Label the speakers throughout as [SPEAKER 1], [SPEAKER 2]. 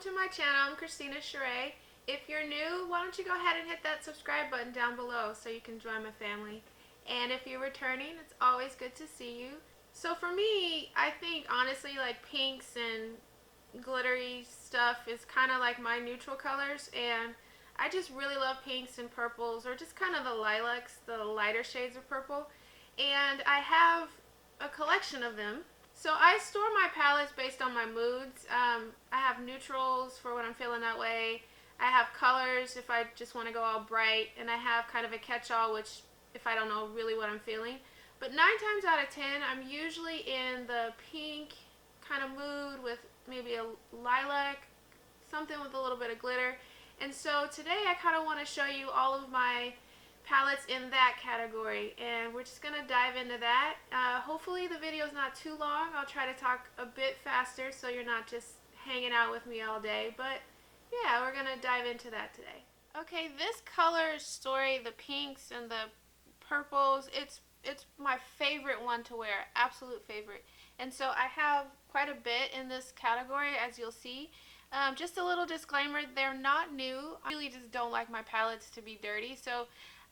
[SPEAKER 1] welcome to my channel. I'm Christina Sheree. If you're new, why don't you go ahead and hit that subscribe button down below so you can join my family. And if you're returning, it's always good to see you. So for me, I think honestly like pinks and glittery stuff is kind of like my neutral colors, and I just really love pinks and purples, or just kind of the lilacs, the lighter shades of purple. And I have a collection of them. So I store my palettes based on my moods. I have neutrals for when I'm feeling that way. I have colors if I just want to go all bright, and I have kind of a catch-all, which if I don't know really what I'm feeling. But 9 times out of 10, I'm usually in the pink kind of mood with maybe a lilac, something with a little bit of glitter. And so today I kind of want to show you all of my palettes in that category, and we're just going to dive into that. Hopefully the video is not too long. I'll try to talk a bit faster so you're not just hanging out with me all day, but yeah, we're going to dive into that today. Okay, this color story, the pinks and the purples, it's my favorite one to wear, absolute favorite. And so I have quite a bit in this category, as you'll see. Just a little disclaimer, they're not new. I really just don't like my palettes to be dirty, so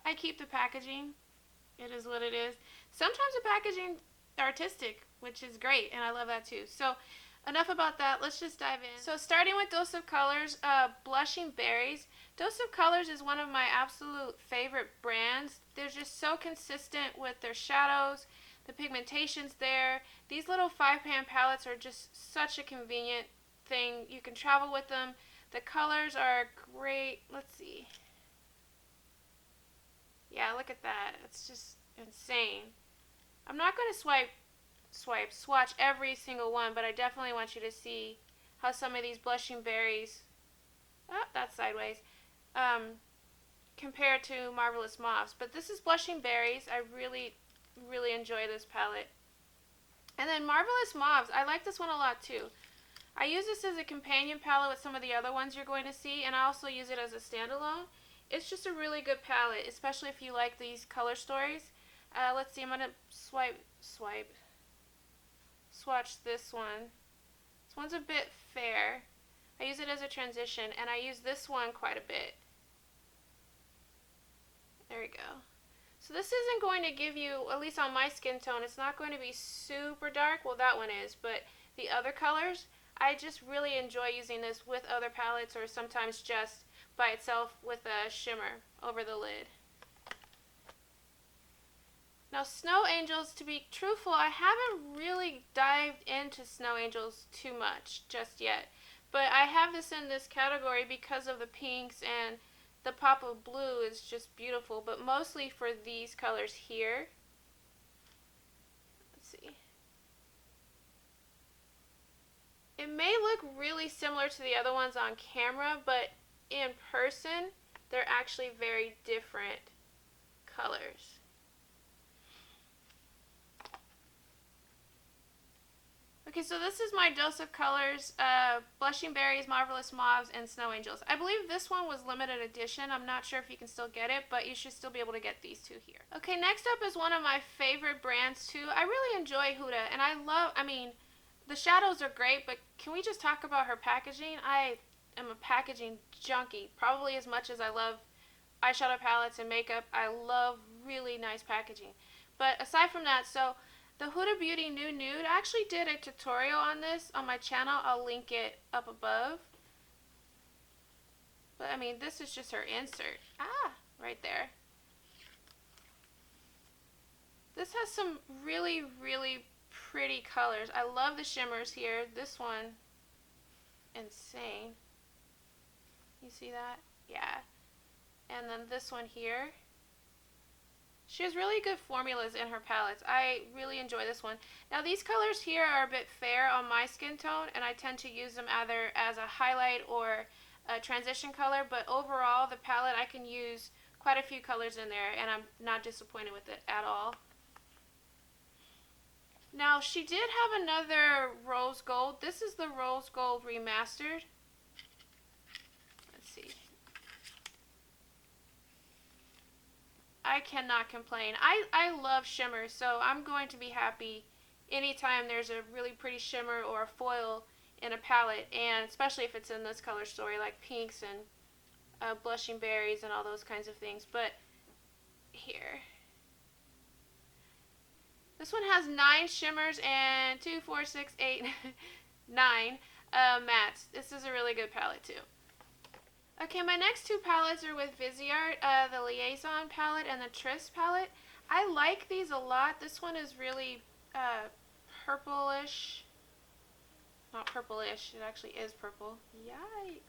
[SPEAKER 1] I keep the packaging. It is what it is. Sometimes the packaging is artistic, which is great, and I love that too. So enough about that. Let's just dive in. So starting with Deuce of Colors, Blushing Berries. Deuce of Colors is one of my absolute favorite brands. They're just so consistent with their shadows, the pigmentation's there. These little 5-pan palettes are just such a convenient thing. You can travel with them. The colors are great. Let's see. Yeah, look at that. It's just insane. I'm not going to swatch every single one, but I definitely want you to see how some of these Blushing Berries, that's sideways, compare to Marvelous Mauves. But this is Blushing Berries. I really, really enjoy this palette. And then Marvelous Mauves, I like this one a lot too. I use this as a companion palette with some of the other ones you're going to see, and I also use it as a standalone. It's just a really good palette, especially if you like these color stories. Let's see, I'm going to swatch this one. This one's a bit fair. I use it as a transition, and I use this one quite a bit. There we go. So this isn't going to give you, at least on my skin tone, it's not going to be super dark. Well, that one is, but the other colors, I just really enjoy using this with other palettes, or sometimes just by itself with a shimmer over the lid. Now Snow Angels, to be truthful, I haven't really dived into Snow Angels too much just yet. But I have this in this category because of the pinks, and the pop of blue is just beautiful, but mostly for these colors here. Let's see. It may look really similar to the other ones on camera, but in person, they're actually very different colors. Okay, so this is my Deuce of Colors, Blushing Berries, Marvelous Mauves, and Snow Angels. I believe this one was limited edition. I'm not sure if you can still get it, but you should still be able to get these two here. Okay, next up is one of my favorite brands too. I really enjoy Huda, and I mean, the shadows are great, but can we just talk about her packaging? I am a packaging junkie, probably as much as I love eyeshadow palettes and makeup. I love really nice packaging. But aside from that, so the Huda Beauty New Nude, I actually did a tutorial on this on my channel. I'll link it up above. But I mean, this is just her insert. Right there. This has some really, really pretty colors. I love the shimmers here. This one, insane. You see that? Yeah. And then this one here. She has really good formulas in her palettes. I really enjoy this one. Now these colors here are a bit fair on my skin tone, and I tend to use them either as a highlight or a transition color, but overall the palette, I can use quite a few colors in there, and I'm not disappointed with it at all. Now she did have another rose gold. This is the rose gold remastered. Let's see. I cannot complain. I love shimmers, so I'm going to be happy anytime there's a really pretty shimmer or a foil in a palette, and especially if it's in this color story like pinks and blushing berries and all those kinds of things. But here, this one has 9 shimmers and 2, 4, 6, 8, 9 mattes. This is a really good palette too. Okay, my next 2 palettes are with Viseart, the Liaison Palette and the Tris Palette. I like these a lot. This one is really purplish. Not purplish, it actually is purple. Yikes.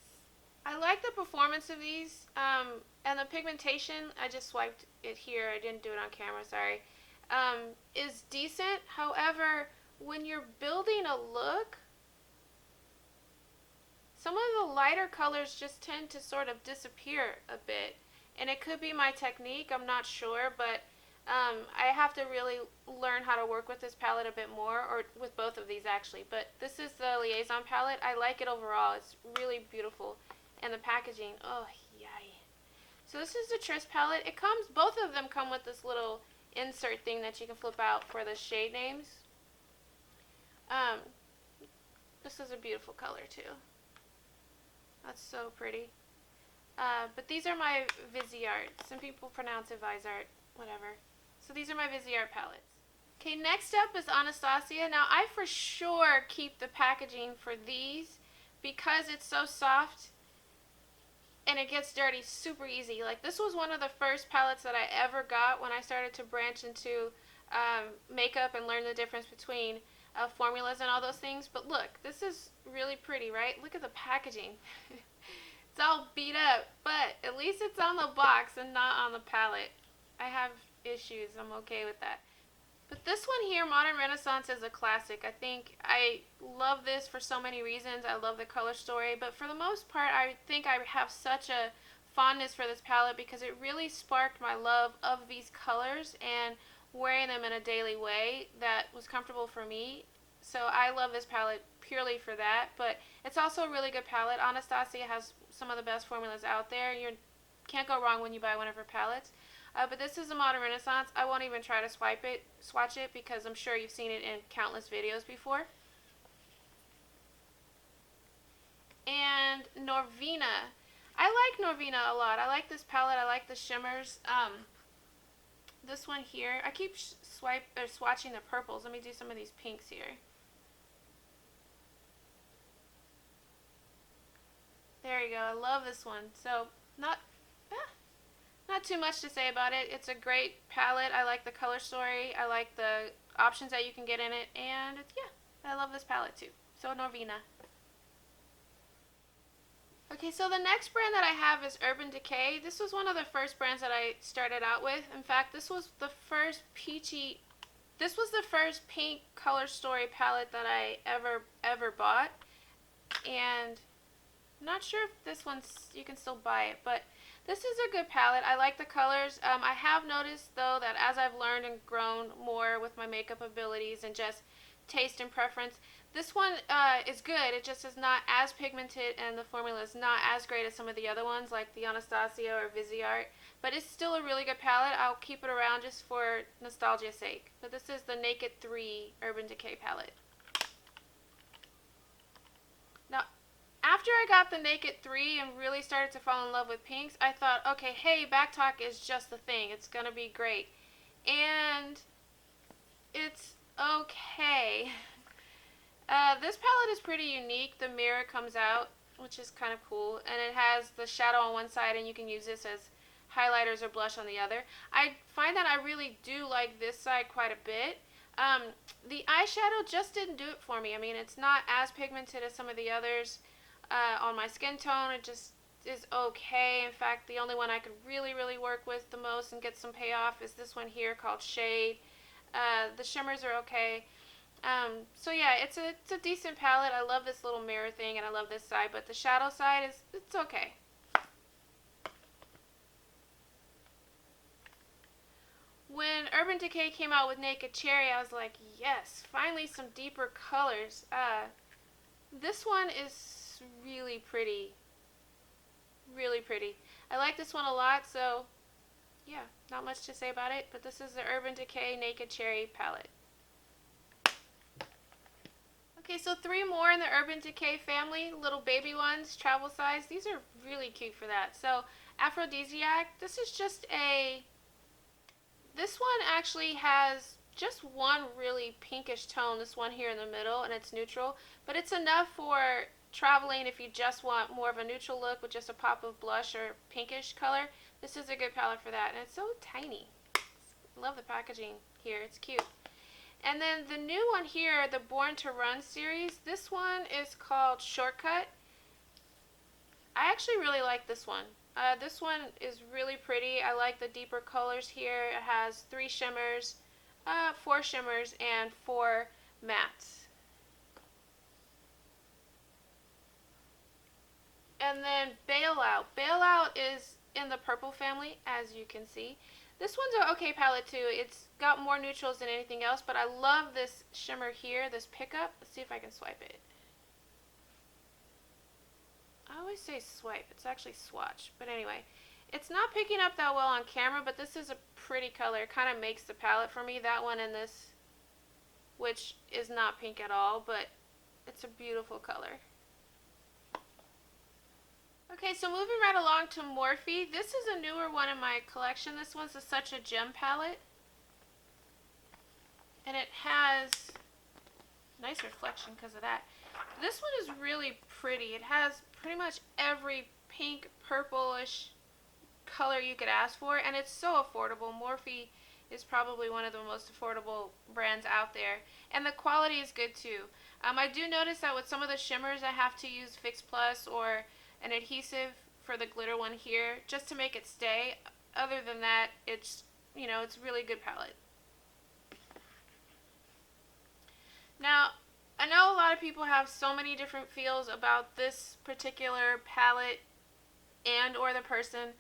[SPEAKER 1] I like the performance of these, and the pigmentation, I just swiped it here, I didn't do it on camera, sorry, is decent. However, when you're building a look, some of the lighter colors just tend to sort of disappear a bit. And it could be my technique, I'm not sure, but I have to really learn how to work with this palette a bit more, or with both of these actually. But this is the Liaison palette. I like it overall. It's really beautiful. And the packaging, oh, yay. So this is the Tris palette. It comes, both of them come with this little insert thing that you can flip out for the shade names. This is a beautiful color too. That's so pretty. But these are my Viseart. Some people pronounce it Viseart, whatever. So these are my Viseart palettes. Okay, next up is Anastasia. Now I for sure keep the packaging for these because it's so soft and it gets dirty super easy. Like, this was one of the first palettes that I ever got when I started to branch into makeup and learn the difference between formulas and all those things. But look, this is really pretty, right? Look at the packaging. It's all beat up, but at least it's on the box and not on the palette. I have issues, I'm okay with that. But this one here, Modern Renaissance, is a classic. I think I love this for so many reasons. I love the color story, but for the most part, I think I have such a fondness for this palette because it really sparked my love of these colors and wearing them in a daily way that was comfortable for me. So I love this palette purely for that, but it's also a really good palette. Anastasia has some of the best formulas out there. You can't go wrong when you buy one of her palettes. But this is a Modern Renaissance. I won't even try to swatch it because I'm sure you've seen it in countless videos before. And Norvina. I like Norvina a lot. I like this palette. I like the shimmers. This one here. I keep swatching the purples. Let me do some of these pinks here. There you go. I love this one. So, not too much to say about it. It's a great palette. I like the color story. I like the options that you can get in it. And yeah, I love this palette too. So Norvina. Okay, so the next brand that I have is Urban Decay. This was one of the first brands that I started out with. In fact, this was the first pink color story palette that I ever bought. And I'm not sure if this one's, you can still buy it, but this is a good palette. I like the colors. I have noticed though that as I've learned and grown more with my makeup abilities and just taste and preference, this one is good. It just is not as pigmented and the formula is not as great as some of the other ones like the Anastasia or Viseart, but it's still a really good palette. I'll keep it around just for nostalgia's sake. But this is the Naked 3 Urban Decay palette. Now, after I got the Naked 3 and really started to fall in love with pinks, I thought, okay, hey, Back Talk is just the thing. It's going to be great. And it's okay. This palette is pretty unique. The mirror comes out, which is kind of cool. And it has the shadow on one side, and you can use this as highlighters or blush on the other. I find that I really do like this side quite a bit. The eyeshadow just didn't do it for me. I mean, it's not as pigmented as some of the others. On my skin tone, it just is okay. In fact, the only one I could really work with the most and get some payoff is this one here called Shade. The shimmers are okay. So yeah, it's a decent palette. I love this little mirror thing and I love this side, but the shadow side it's okay. When Urban Decay came out with Naked Cherry, I was like, yes, finally some deeper colors. This one is really pretty. Really pretty. I like this one a lot, so yeah, not much to say about it, but this is the Urban Decay Naked Cherry palette. Okay, so 3 more in the Urban Decay family, little baby ones, travel size. These are really cute for that. So, Aphrodisiac, this is just this one actually has just one really pinkish tone, this one here in the middle, and it's neutral, but it's enough for traveling if you just want more of a neutral look with just a pop of blush or pinkish color. This is a good palette for that, and it's so tiny. I love the packaging here, it's cute. And then the new one here, the Born to Run series, this one is called Shortcut. I actually really like this one. This one is really pretty. I like the deeper colors here. It has 3 shimmers, 4 shimmers, and 4 mattes. And then Bailout. Bailout is in the purple family, as you can see. This one's an okay palette too. It's got more neutrals than anything else, but I love this shimmer here, this pickup. Let's see if I can swipe it. I always say swipe, it's actually swatch. But anyway, it's not picking up that well on camera, but this is a pretty color. It kind of makes the palette for me. That one and this, which is not pink at all, but it's a beautiful color. Okay, so moving right along to Morphe. This is a newer one in my collection. This one's such a gem palette. And it has nice reflection because of that. This one is really pretty. It has pretty much every pink, purplish color you could ask for, and it's so affordable. Morphe is probably one of the most affordable brands out there, and the quality is good too. I do notice that with some of the shimmers I have to use Fix Plus or an adhesive for the glitter one here just to make it stay. Other than that, it's, you know, it's a really good palette. Now, I know a lot of people have so many different feels about this particular palette and or the person.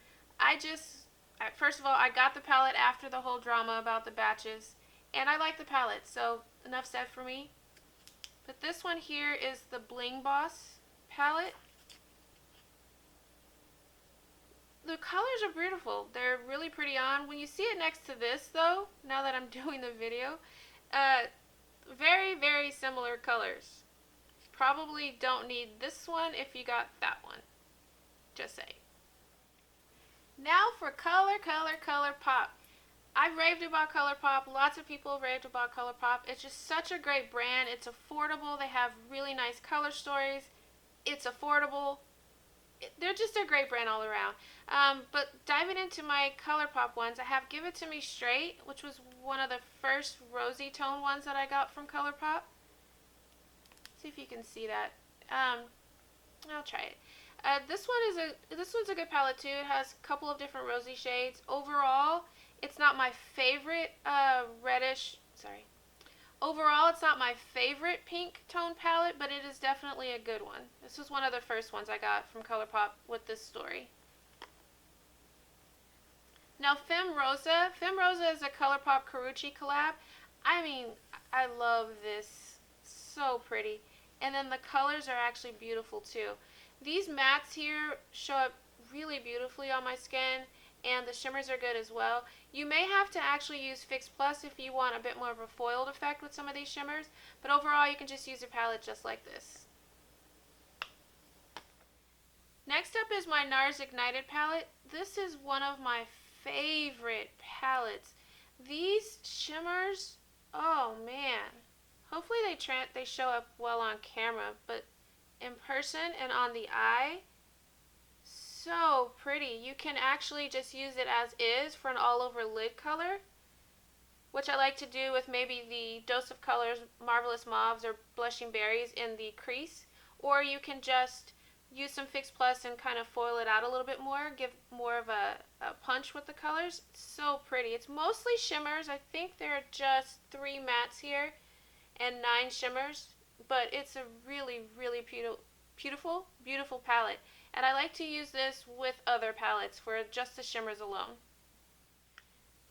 [SPEAKER 1] First of all, I got the palette after the whole drama about the batches, and I like the palette, so enough said for me. But this one here is the Bling Boss palette. The colors are beautiful. They're really pretty on. When you see it next to this, though, now that I'm doing the video, very, very similar colors. Probably don't need this one if you got that one. Just saying. Now for Colourpop. I've raved about Colourpop. Lots of people raved about Colourpop. It's just such a great brand. It's affordable. They have really nice color stories. It's affordable. They're just a great brand all around. But diving into my Colourpop ones, I have Give It To Me Straight, which was one of the first rosy tone ones that I got from Colourpop. See if you can see that. I'll try it. This one's a good palette too. It has a couple of different rosy shades. Overall, it's not my favorite Overall, it's not my favorite pink tone palette, but it is definitely a good one. This was one of the first ones I got from Colourpop with this story. Now, Femme Rosa. Femme Rosa is a Colourpop Carucci collab. I mean, I love this. So pretty. And then the colors are actually beautiful too. These mattes here show up really beautifully on my skin, and the shimmers are good as well. You may have to actually use Fix Plus if you want a bit more of a foiled effect with some of these shimmers, but overall you can just use a palette just like this. Next up is my NARS Ignited palette. This is one of my favorite palettes. These shimmers, oh man. Hopefully they show up well on camera, but in person and on the eye, so pretty. You can actually just use it as is for an all over lid color, which I like to do with maybe the Dose of Colors Marvelous Mauves or Blushing Berries in the crease, or you can just use some Fix Plus and kind of foil it out a little bit more, give more of a punch with the colors. It's so pretty. It's mostly shimmers. I think there are just 3 mattes here and 9 shimmers, but it's a really, really beautiful palette. And I like to use this with other palettes for just the shimmers alone.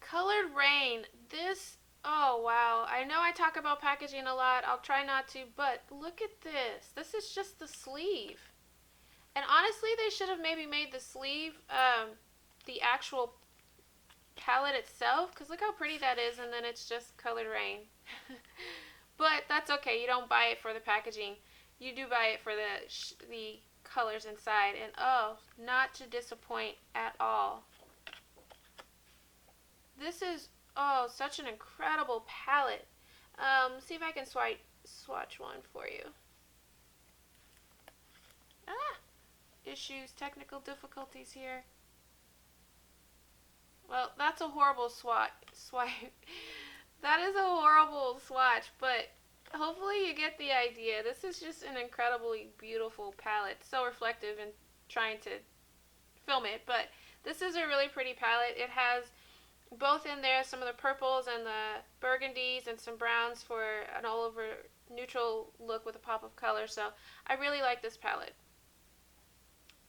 [SPEAKER 1] Colored Raine. This, oh wow. I know I talk about packaging a lot. I'll try not to, but look at this. This is just the sleeve. And honestly, they should have maybe made the sleeve the actual palette itself, because look how pretty that is, and then it's just Colored Raine. But that's okay. You don't buy it for the packaging. You do buy it for the colors inside. And oh, not to disappoint at all. This is, oh, such an incredible palette. See if I can swatch one for you. Issues, technical difficulties here. Well, that's a horrible swipe. That is a horrible swatch, but hopefully you get the idea. This is just an incredibly beautiful palette. So reflective in trying to film it, but this is a really pretty palette. It has both in there some of the purples and the burgundies and some browns for an all over neutral look with a pop of color. So I really like this palette.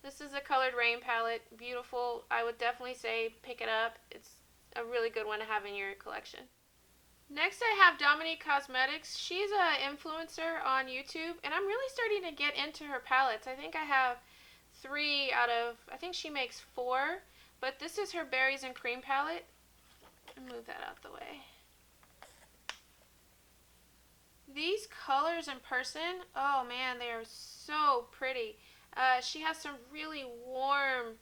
[SPEAKER 1] This is a colored Raine palette. Beautiful. I would definitely say pick it up. It's a really good one to have in your collection. Next I have Dominique Cosmetics. She's an influencer on YouTube, and I'm really starting to get into her palettes. I think I have 3 out of, I think she makes 4, but this is her Berries and Cream palette. Move that out the way. These colors in person, oh man, they are so pretty. She has some really warm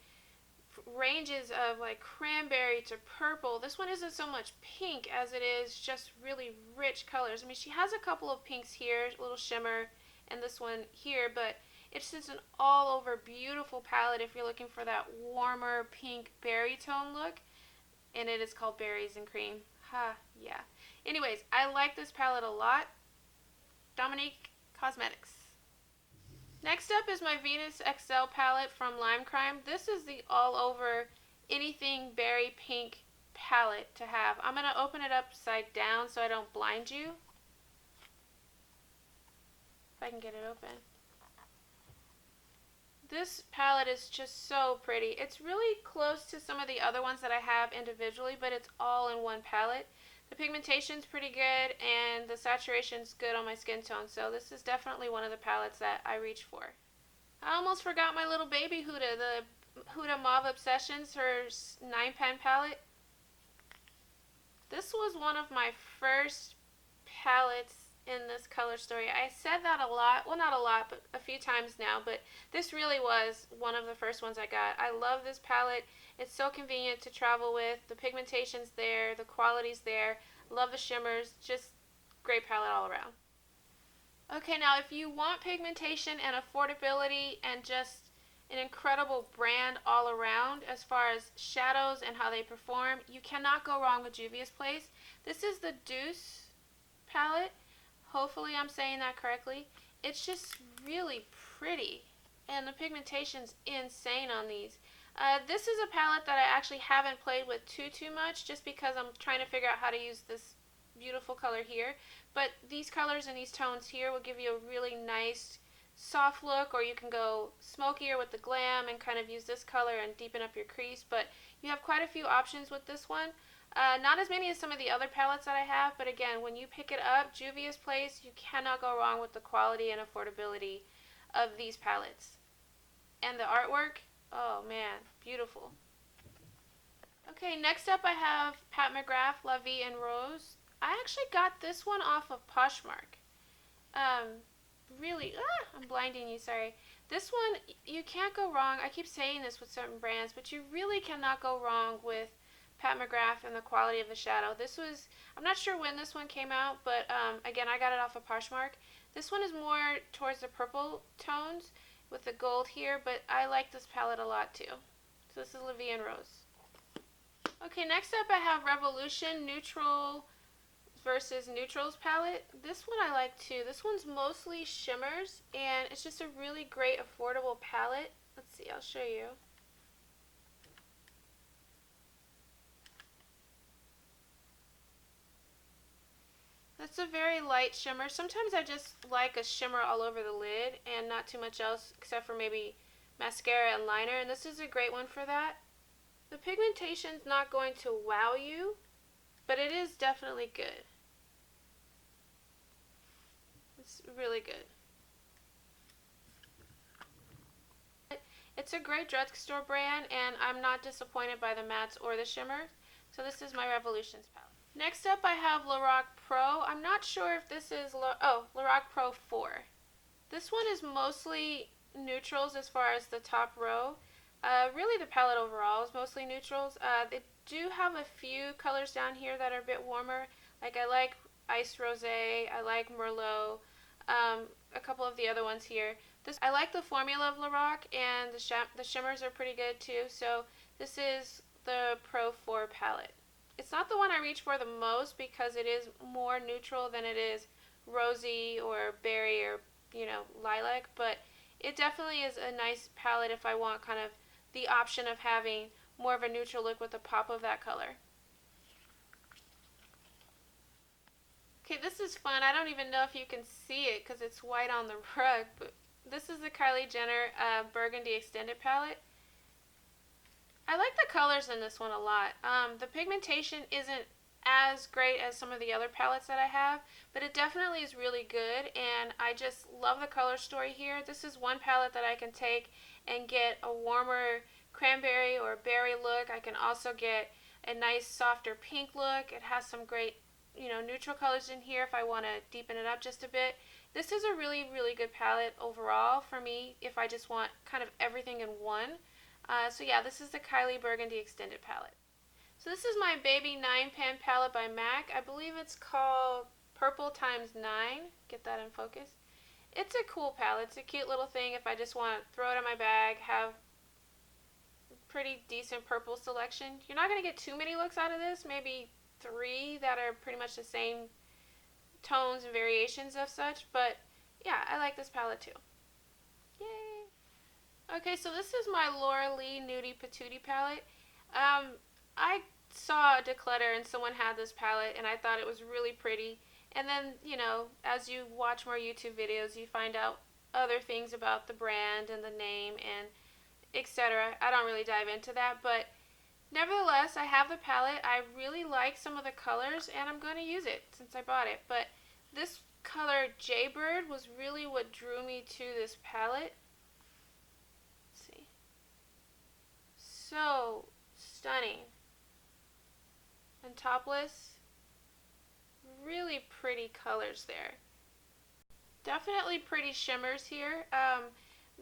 [SPEAKER 1] ranges of like cranberry to purple. This one isn't so much pink as it is just really rich colors. I mean, she has a couple of pinks here, a little shimmer, and this one here, but it's just an all over beautiful palette if you're looking for that warmer pink berry tone look. And it is called Berries and Cream. Yeah. Anyways, I like this palette a lot. Dominique Cosmetics. Next up is my Venus XL palette from Lime Crime. This is the all over anything berry pink palette to have. I'm going to open it upside down so I don't blind you. If I can get it open. This palette is just so pretty. It's really close to some of the other ones that I have individually, but it's all in one palette. The pigmentation's pretty good, and the saturation's good on my skin tone, so this is definitely one of the palettes that I reach for. I almost forgot my little baby Huda, the Huda Mauve Obsessions, her 9-pan palette. This was one of my first palettes in this color story. I said that a lot, well not a lot, but a few times now, but this really was one of the first ones I got. I love this palette. It's so convenient to travel with. The pigmentation's there, the quality's there. Love the shimmers, just great palette all around. Okay, now if you want pigmentation and affordability and just an incredible brand all around as far as shadows and how they perform, you cannot go wrong with Juvia's Place. This is the Deuce palette. Hopefully I'm saying that correctly. It's just really pretty, and the pigmentation's insane on these. This is a palette that I actually haven't played with too much, just because I'm trying to figure out how to use this beautiful color here. But these colors and these tones here will give you a really nice soft look, or you can go smokier with the glam and kind of use this color and deepen up your crease. But you have quite a few options with this one. Not as many as some of the other palettes that I have, but again, when you pick it up, Juvia's Place, you cannot go wrong with the quality and affordability of these palettes. And the artwork, oh man, beautiful. Okay, next up I have Pat McGrath, La Vie En Rose. I actually got this one off of Poshmark. Really, I'm blinding you, sorry. This one, you can't go wrong. I keep saying this with certain brands, but you really cannot go wrong with Pat McGrath and the quality of the shadow. This was, I'm not sure when this one came out, but again, I got it off of Poshmark. This one is more towards the purple tones with the gold here, but I like this palette a lot too. So this is La Vie En Rose. Okay, next up I have Revolution Neutral versus Neutrals palette. This one I like too. This one's mostly shimmers, and it's just a really great affordable palette. Let's see, I'll show you. That's a very light shimmer. Sometimes I just like a shimmer all over the lid and not too much else except for maybe mascara and liner, and this is a great one for that. The pigmentation's not going to wow you, but it is definitely good. It's really good. It's a great drugstore brand, and I'm not disappointed by the mattes or the shimmers. So this is my Revolutions palette. Next up I have Lorac Pro. I'm not sure if this is, Lorac Pro 4. This one is mostly neutrals as far as the top row. Really the palette overall is mostly neutrals. They do have a few colors down here that are a bit warmer. Like I like Ice Rosé, I like Merlot, a couple of the other ones here. I like the formula of Lorac, and the shimmers are pretty good too. So this is the Pro 4 palette. It's not the one I reach for the most because it is more neutral than it is rosy or berry or, lilac, but it definitely is a nice palette if I want kind of the option of having more of a neutral look with a pop of that color. Okay, this is fun. I don't even know if you can see it because it's white on the rug, but this is the Kylie Jenner Burgundy Extended Palette. I like the colors in this one a lot. The pigmentation isn't as great as some of the other palettes that I have, but it definitely is really good, and I just love the color story here. This is one palette that I can take and get a warmer cranberry or berry look. I can also get a nice softer pink look. It has some great, neutral colors in here if I want to deepen it up just a bit. This is a really, really good palette overall for me if I just want kind of everything in one. So yeah, this is the Kylie Burgundy Extended Palette. So this is my Baby 9-Pan palette by MAC. I believe it's called Purple x 9. Get that in focus. It's a cool palette. It's a cute little thing if I just want to throw it in my bag, have pretty decent purple selection. You're not going to get too many looks out of this, maybe 3 that are pretty much the same tones and variations of such, but yeah, I like this palette too. Yay! Okay, so this is my Laura Lee Nudie Patootie palette. I saw a declutter and someone had this palette and I thought it was really pretty. And then, as you watch more YouTube videos, you find out other things about the brand and the name and etc. I don't really dive into that, but nevertheless, I have the palette. I really like some of the colors and I'm going to use it since I bought it. But this color Jaybird was really what drew me to this palette. Let's see. So stunning. And topless. Really pretty colors there. Definitely pretty shimmers here.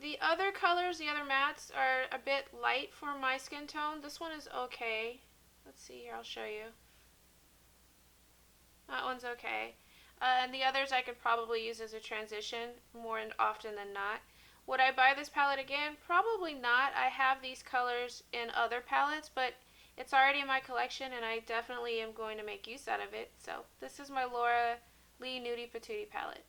[SPEAKER 1] The other colors, the other mattes, are a bit light for my skin tone. This one is okay. Let's see here, I'll show you. That one's okay. And the others I could probably use as a transition more often than not. Would I buy this palette again? Probably not. I have these colors in other palettes, but it's already in my collection and I definitely am going to make use out of it. So this is my Laura Lee Nudie Patootie palette.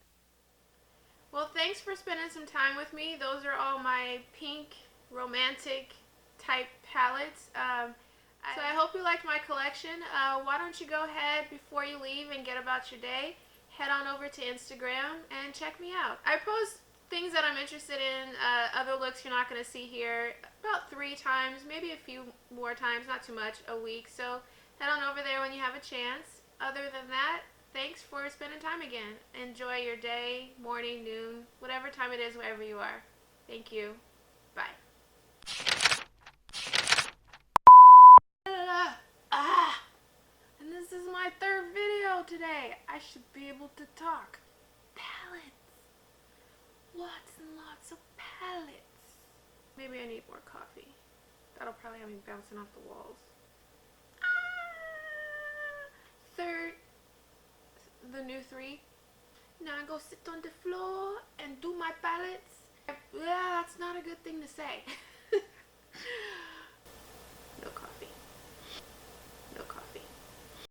[SPEAKER 1] Well, thanks for spending some time with me. Those are all my pink romantic type palettes. So I hope you liked my collection. Why don't you go ahead before you leave and get about your day, head on over to Instagram and check me out. I post things that I'm interested in, other looks you're not going to see here, about 3 times, maybe a few more times, not too much, a week. So head on over there when you have a chance. Other than that, thanks for spending time again. Enjoy your day, morning, noon, whatever time it is, wherever you are. Thank you. Bye. And this is my 3rd video today. I should be able to talk. Palettes. Lots and lots of palettes. Maybe I need more coffee. That'll probably have me bouncing off the walls. 3rd, the new 3. Now I go sit on the floor and do my palettes. Yeah, that's not a good thing to say.